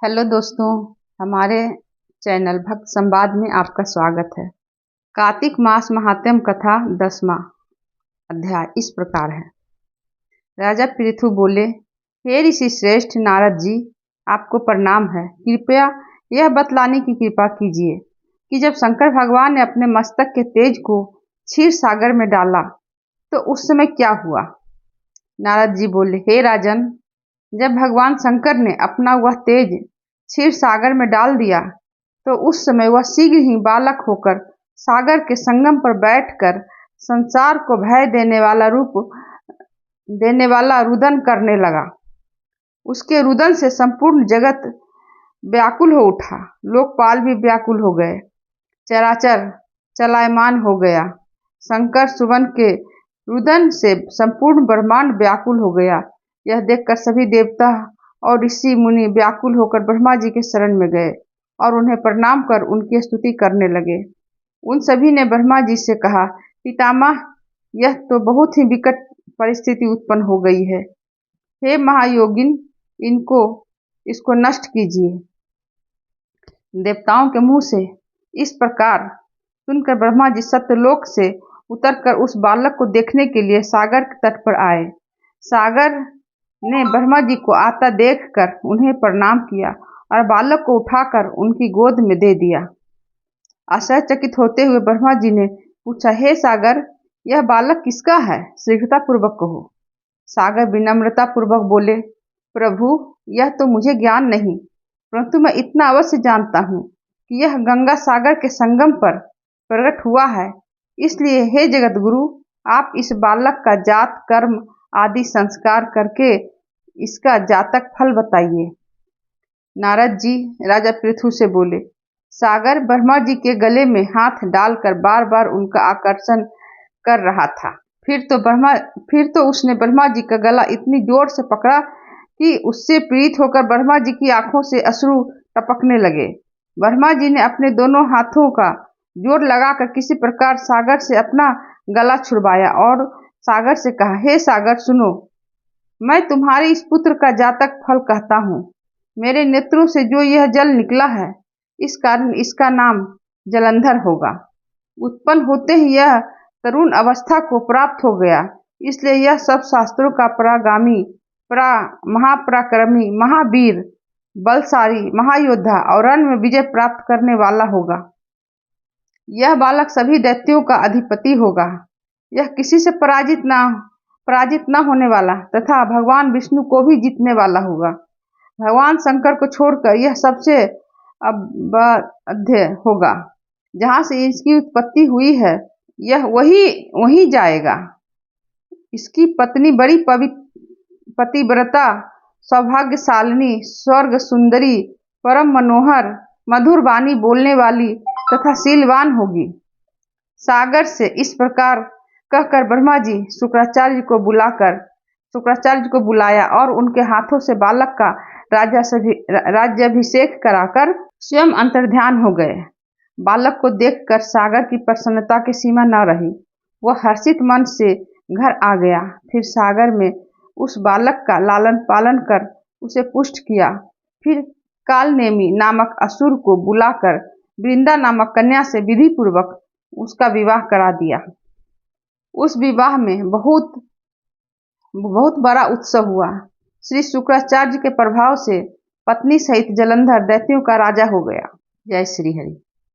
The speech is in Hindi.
हेलो दोस्तों, हमारे चैनल भक्त संवाद में आपका स्वागत है। कार्तिक मास महात्म्य कथा 10वां अध्याय इस प्रकार है। राजा पृथु बोले, हे ऋषि श्रेष्ठ नारद जी, आपको प्रणाम है। कृपया यह बतलाने की कृपा कीजिए कि जब शंकर भगवान ने अपने मस्तक के तेज को क्षीर सागर में डाला तो उस समय क्या हुआ। नारद जी बोले, हे राजन, जब भगवान शंकर ने अपना वह तेज क्षीर सागर में डाल दिया तो उस समय वह शीघ्र ही बालक होकर सागर के संगम पर बैठकर संसार को भय देने वाला रुदन करने लगा। उसके रुदन से संपूर्ण जगत व्याकुल हो उठा, लोकपाल भी व्याकुल हो गए, चराचर चलायमान हो गया। शंकर सुवन के रुदन से संपूर्ण ब्रह्मांड व्याकुल हो गया। यह देखकर सभी देवता और ऋषि मुनि व्याकुल होकर ब्रह्मा जी के शरण में गए और उन्हें प्रणाम कर उनकी स्तुति करने लगे। उन सभी ने ब्रह्मा जी से कहा, पितामह, यह तो बहुत ही विकट परिस्थिति उत्पन्न हो गई है। हे महायोगिन, इसको नष्ट कीजिए। देवताओं के मुंह से इस प्रकार सुनकर ब्रह्मा जी सत्यलोक से उतरकर उस बालक को देखने के लिए सागर के तट पर आए। सागर ने ब्रह्मा जी को आता देखकर उन्हें प्रणाम किया और बालक को उठाकर उनकी गोद में दे दिया। आश्चर्यचकित होते हुए ब्रह्मा जी ने पूछा, हे सागर, यह बालक किसका है? शीघ्रता पूर्वक कहो। सागर विनम्रता पूर्वक बोले, प्रभु, यह तो मुझे ज्ञान नहीं, परंतु मैं इतना अवश्य जानता हूँ कि यह गंगा सागर के संगम पर प्रकट हुआ है। इसलिए हे जगत गुरु, आप इस बालक का जात कर्म आदि संस्कार करके इसका जातक फल बताइए। नारद जी राजा पृथु से बोले, सागर ब्रह्मा जी के गले में हाथ डालकर बार बार उनका आकर्षण कर रहा था। फिर तो उसने ब्रह्मा जी का गला इतनी जोर से पकड़ा कि उससे पीड़ित होकर ब्रह्मा जी की आंखों से अश्रु टपकने लगे। ब्रह्मा जी ने अपने दोनों हाथों का जोर लगाकर किसी प्रकार सागर से अपना गला छुड़वाया और सागर से कहा, हे सागर, सुनो, मैं तुम्हारे इस पुत्र का जातक फल कहता हूँ। मेरे नेत्रों से जो यह जल निकला है, इस कारण इसका नाम जलंधर होगा। उत्पन्न होते ही यह तरुण अवस्था को प्राप्त हो गया, इसलिए यह सब शास्त्रों का परागामी, महापराक्रमी, महावीर, बलशाली, महायोद्धा और रण में विजय प्राप्त करने वाला होगा। यह बालक सभी दैत्यों का अधिपति होगा। यह किसी से पराजित न होने वाला तथा भगवान विष्णु को भी जीतने वाला होगा। भगवान शंकर को छोड़कर यह सबसे अबाध्य होगा। जहाँ से इसकी उत्पत्ति हुई है, यह वही जाएगा। इसकी पत्नी बड़ी पतिव्रता, सौभाग्यशालिनी, स्वर्ग सुंदरी, परम मनोहर, मधुर वाणी बोलने वाली तथा शीलवान होगी। सागर से इस प्रकार कहकर ब्रह्मा जी शुक्राचार्य को बुलाया और उनके हाथों से बालक का राज्याभिषेक कराकर स्वयं अंतर्ध्यान हो गए। बालक को देखकर सागर की प्रसन्नता की सीमा न रही। वह हर्षित मन से घर आ गया। फिर सागर में उस बालक का लालन पालन कर उसे पुष्ट किया। फिर कालनेमी नामक असुर को बुलाकर वृंदा नामक कन्या से विधि पूर्वक उसका विवाह करा दिया। उस विवाह में बहुत बड़ा उत्सव हुआ। श्री शुक्राचार्य के प्रभाव से पत्नी सहित जलंधर दैत्यों का राजा हो गया। जय श्री हरि।